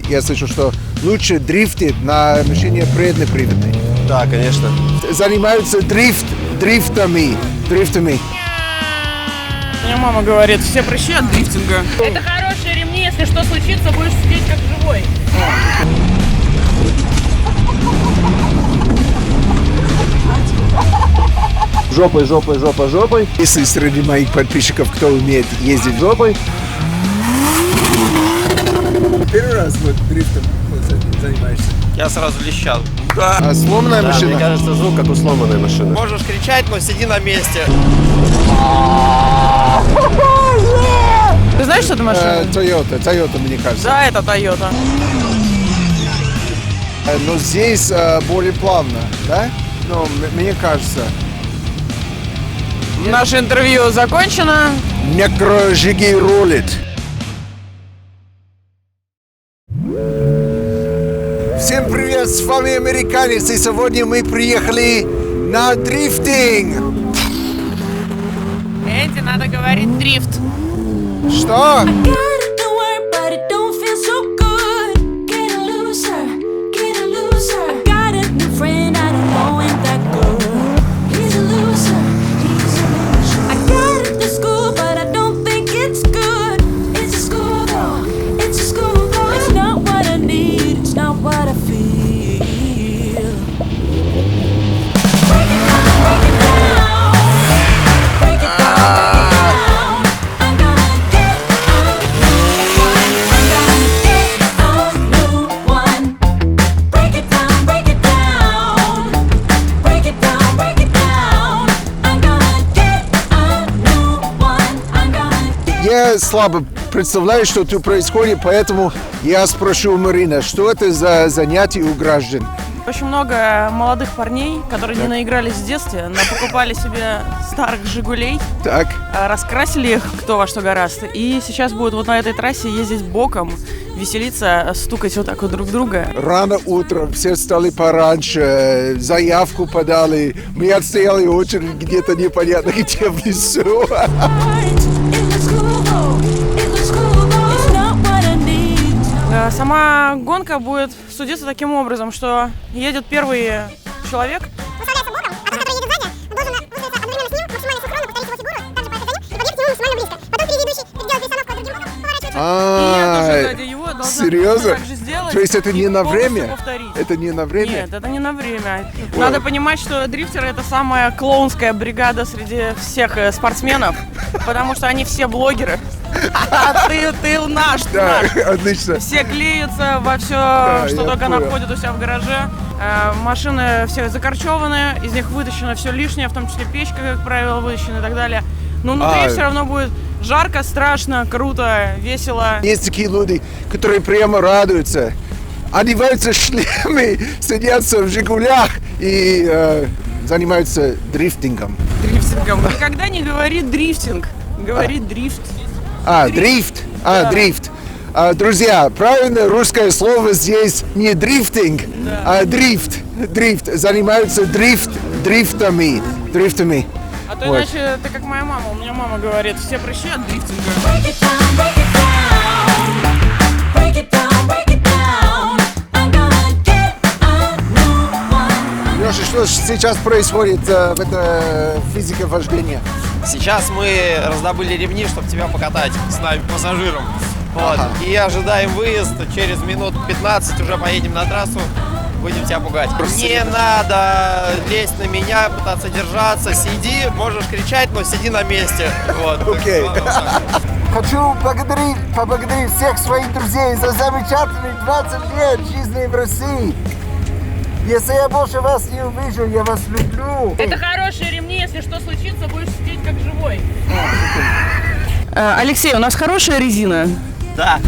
я слышал, что лучше дрифтит на машине преднеприводной. Да, конечно. Занимаются дрифтами. Мне мама говорит, все прыщи от дрифтинга. Это хорошие ремни, если что случится, будешь сидеть как живой. Жопой. Если среди моих подписчиков кто умеет ездить жопой. Первый раз вот дрифтом занимаешься? Я сразу лещал. А сломанная Да, машина? мне кажется, звук как у сломанной машины. Можешь кричать, но сиди на месте. Ты знаешь, что это машина? Toyota, мне кажется. Да, это Toyota. Но здесь более плавно, да? Ну, мне кажется. Наше интервью закончено. Микрожиги рулит. Всем привет, с вами Американец, и сегодня мы приехали на дрифтинг. Энди, надо говорить дрифт. Что? Я слабо представляю, что тут происходит, поэтому я спрошу у Марины, что это за занятие у граждан? Очень много молодых парней, которые не наигрались в детстве, но покупали себе старых «Жигулей», Так. раскрасили их кто во что гораздо, и сейчас будут вот на этой трассе ездить боком, веселиться, стукать вот так вот друг друга. Рано утром, все встали пораньше, заявку подали. Мы отстояли очередь где-то непонятно где в лесу. Сама гонка будет судиться таким образом, что едет первый человек. Выставляется боком, а тот, который едет сзади, должен выстроиться одновременно с ним, максимально синхронно, повторить его фигуру, также по коню, и подъехать к нему максимально близко. Потом впереди идущий делает перестановку другим боком, поворачивается. И я тоже сзади его должна Серьезно? так же сделать. То есть это не и на полностью время? повторить. Это не на время? Нет, это не на время. Надо понимать, что дрифтеры — это самая клоунская бригада среди всех спортсменов, потому что они все блогеры. А ты наш. Да, отлично. Все клеятся во все, Да, что я только понял. находят у себя в гараже. Машины все закорчеваны, из них вытащено все лишнее, в том числе печка, как правило, вытащена и так далее. Но внутри все равно будет жарко, страшно, круто, весело. Есть такие люди, которые прямо радуются, одеваются в шлемы, садятся в «Жигулях» и занимаются дрифтингом. Дрифтингом. Никогда не говори дрифтинг, говори дрифт. Дрифт. Дрифт. Друзья, правильное русское слово здесь не дрифтинг, а дрифт. Дрифт. Занимаются дрифтами. А то Вот. иначе ты как моя мама. У меня мама говорит, все прыщи от дрифтинга. Леша, что сейчас происходит в этой физике вождения? Сейчас мы раздобыли ремни, чтобы тебя покатать с нами, пассажиром. Вот. И ожидаем выезд. Через минут 15 уже поедем на трассу. Будем тебя пугать. Не надо лезть на меня, пытаться держаться. Сиди, можешь кричать, но сиди на месте. Вот. Окей. Вот так. Хочу поблагодарить всех своих друзей за замечательные 20 лет жизни в России. Если я больше вас не увижу, я вас люблю. Это хорошие ремни, если что случится, будешь сидеть как живой. Алексей, у нас хорошая резина. Да.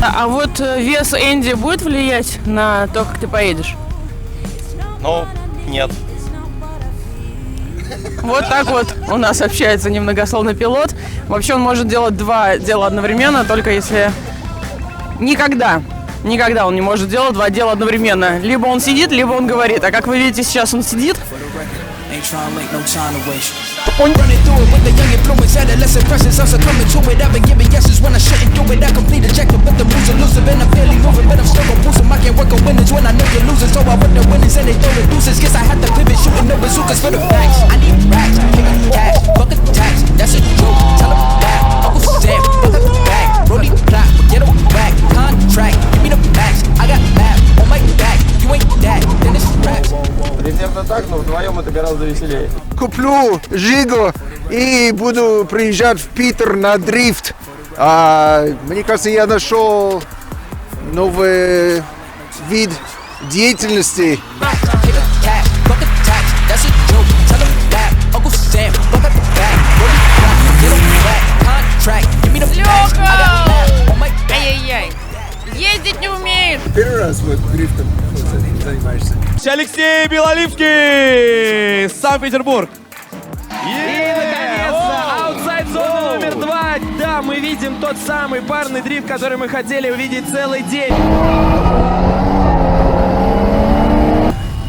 А вот вес Энди будет влиять на то, как ты поедешь? Ну, нет. Вот так вот у нас общается немногословный пилот. Вообще он может делать два дела одновременно, только если... Никогда он не может делать два дела одновременно. Либо он сидит, либо он говорит. А как вы видите, сейчас он сидит. On running through it with the young influence, adolescent presence, I'm succumbing to it. I've been giving yeses when I shouldn't do it. I complete a jacket, but the moves elusive, and I'm barely moving, but I'm still the deuces. Guess I had to pivot, shooting no bazookas for the facts. I need racks, payment cash, fuck a tax. That's a joke. Tell him that. Uncle Sam, fuck up the bag. Brody plot, get him back. Contract, give me the max. I got map on my back. You ain't that, then it's raps. Примерно так, но вдвоем это гораздо веселее. Куплю Жигу и буду приезжать в Питер на дрифт. Мне кажется, я нашел новый вид деятельности. Ай-яй-яй. Ездить не умеешь. Первый раз вот дрифтом занимаешься. Алексей Белоливский, Санкт-Петербург. И, наконец-то, аутсайд-зона номер 2. Да, мы видим тот самый парный дрифт, который мы хотели увидеть целый день.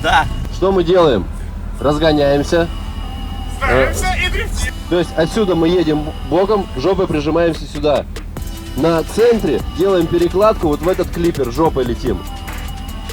Да. Что мы делаем? Разгоняемся. То есть отсюда мы едем боком, жопой прижимаемся сюда. На центре делаем перекладку, вот в этот клипер жопой летим.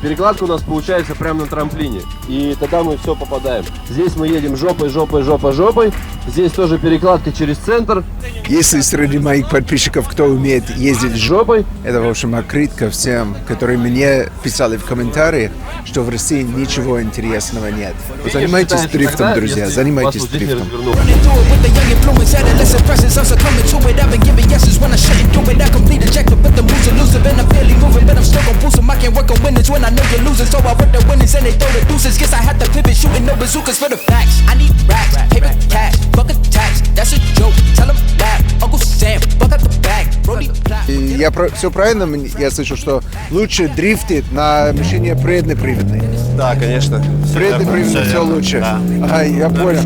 Перекладка у нас получается прямо на трамплине. И тогда мы все попадаем. Здесь мы едем жопой, жопой, жопой, жопой. Здесь тоже перекладка через центр. Если среди моих подписчиков кто умеет ездить жопой, это, в общем, открытка всем, которые мне писали в комментариях, что в России ничего интересного нет. Занимайтесь дрифтом, друзья, занимайтесь дрифтом. Running through it with the young influence, adolescent presence. I'm succumbing to it. I've been giving yeses when I shouldn't do it. I complete ejected, but the moves elusive, and I'm barely moving, but I'm still gon' boost 'em. I can't work on winners when I know you're losing, so I work the winners and they throw the deuces. Guess I had to pivot, shooting no bazookas for the facts. I need racks, payment cash, fuck a tax. That's a joke. Tell 'em that. Uncle Sam, fuck out the bag. Brody plot. Я все правильно, я слышу, что лучше дрифтить на машине преднеприводной. Да, конечно. Преднеприводной все лучше. Да. Ага, я понял.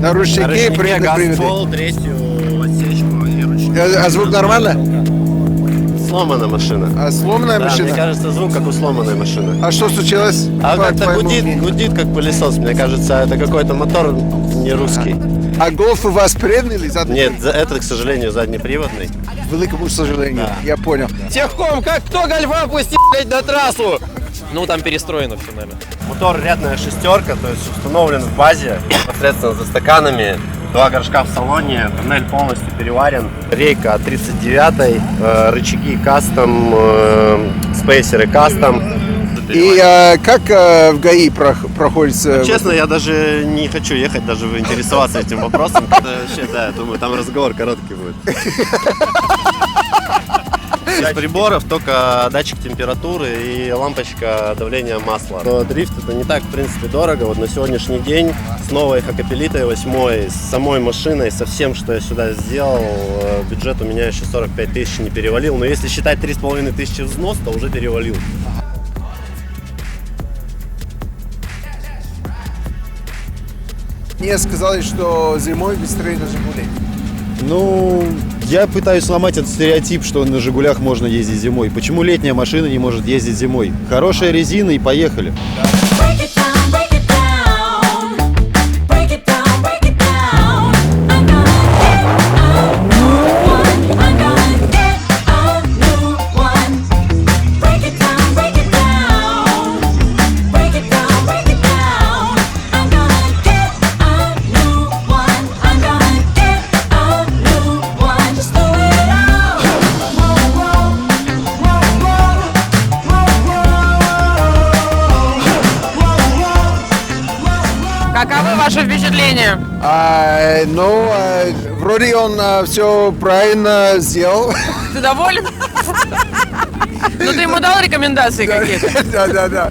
На ручнике преднеприводной. газ-пол, третью отсечку и ручник. А звук нормально? Сломана машина. А сломанная Да, машина? мне кажется, звук как у сломанной машины. А что случилось? А По как-то твоему гудит, мнению? гудит как пылесос. Мне кажется, это какой-то мотор не русский. А Golf у вас передний или задний? Нет, это, к сожалению, заднеприводный. К великому сожалению. Да. Я понял. Техком, как кто гольфа пустил, блядь, на трассу? Ну, там перестроено все, наверное. Мотор рядная шестерка, то есть установлен в базе, непосредственно за стаканами. Два горшка в салоне, туннель полностью переварен. Рейка 39-й, рычаги кастом, спейсеры кастом. И как в ГАИ проходится? Честно, я даже не хочу ехать, даже интересоваться этим вопросом. Это вообще, да, я думаю, там разговор короткий будет. Из приборов только датчик температуры и лампочка давления масла. Но дрифт это не так, в принципе, дорого. Вот на сегодняшний день с новой Хакапелитой 8, с самой машиной, со всем, что я сюда сделал, бюджет у меня еще 45 тысяч не перевалил. Но если считать 3,5 тысячи взнос, то уже перевалил. Мне сказали, что зимой быстрее на «Жигули». Ну, я пытаюсь сломать этот стереотип, что на «Жигулях» можно ездить зимой. Почему летняя машина не может ездить зимой? Хорошая резина и поехали. Каковы ваши впечатления? Вроде он все правильно сделал. Ты доволен? Ну ты ему дал рекомендации какие-то? Да.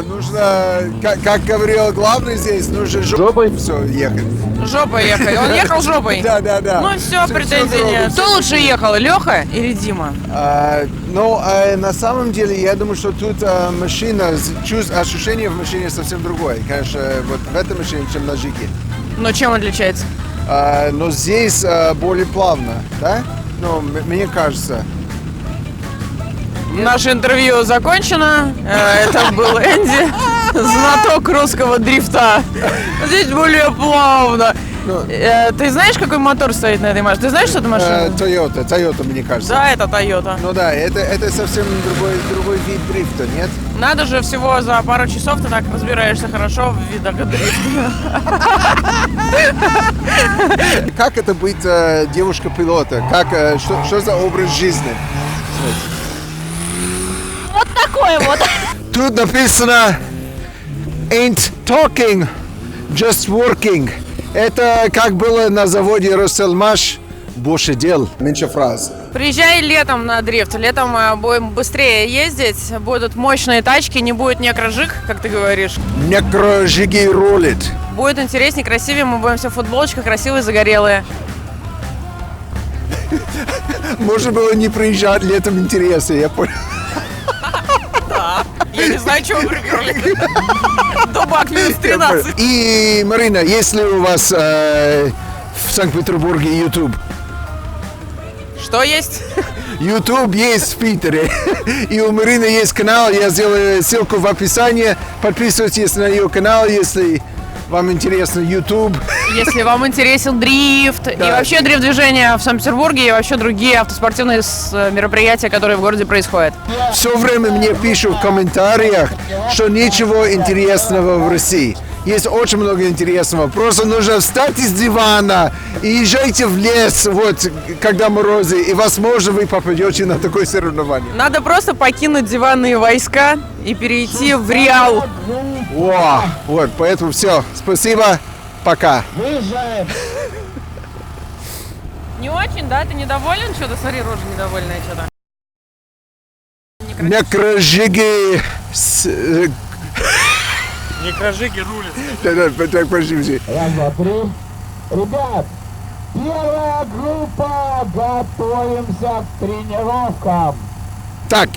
Нужно, как говорил главный здесь, нужно жопой все ехать. Жопой ехать. Он ехал жопой? Да. Ну все, претензий нет. Кто лучше ехал, Леха или Дима? На самом деле, я думаю, что тут машина, ощущение в машине совсем другое. Конечно, вот в этой машине, чем на Жиге. Но чем отличается? Но здесь более плавно, да? Ну, мне кажется. Наше интервью закончено. Это был Энди, знаток русского дрифта. Здесь более плавно. Ты знаешь, какой мотор стоит на этой машине? Ты знаешь, что это машина? Toyota, мне кажется. Да, это Toyota. Ну да, это совсем другой вид дрифта, нет? Надо же, всего за пару часов ты так разбираешься хорошо в видах дрифта. Как это быть девушка-пилота? Что за образ жизни? Вот такое вот. Тут написано ain't talking, just working. Это как было на заводе Россельмаш, больше дел, меньше фраз. Приезжай летом на дрифт. Летом будем быстрее ездить, будут мощные тачки, не будет некрожиг, как ты говоришь. Некрожиги рулит. Будет интереснее, красивее, мы будем все в футболочках, красивые, загорелые. Можно было не приезжать летом, интересно, я понял. Да, я не знаю, чего вы приперли. Дубак минус 13. И, Марина, есть ли у вас в Санкт-Петербурге YouTube? Что есть? YouTube есть в Питере. И у Марины есть канал. Я сделаю ссылку в описании. Подписывайтесь на ее канал, если вам интересно YouTube. Если вам интересен дрифт и вообще дрифт-движение в Санкт-Петербурге и вообще другие автоспортивные мероприятия, которые в городе происходят. Все время мне пишут в комментариях, что ничего интересного в России. Есть очень много интересного. Просто нужно встать из дивана и езжайте в лес, вот, когда морозы, и, возможно, вы попадете на такое соревнование. Надо просто покинуть диванные войска и перейти в реал. О, вот, поэтому все. Спасибо. Пока. Не очень, да? Ты недоволен что-то? Смотри, рожа недовольная что-то. Некрожиги... Некрожиги рулят. Да, подожди. Раз, два, три. Ребят, первая группа, готовимся к тренировкам. Так,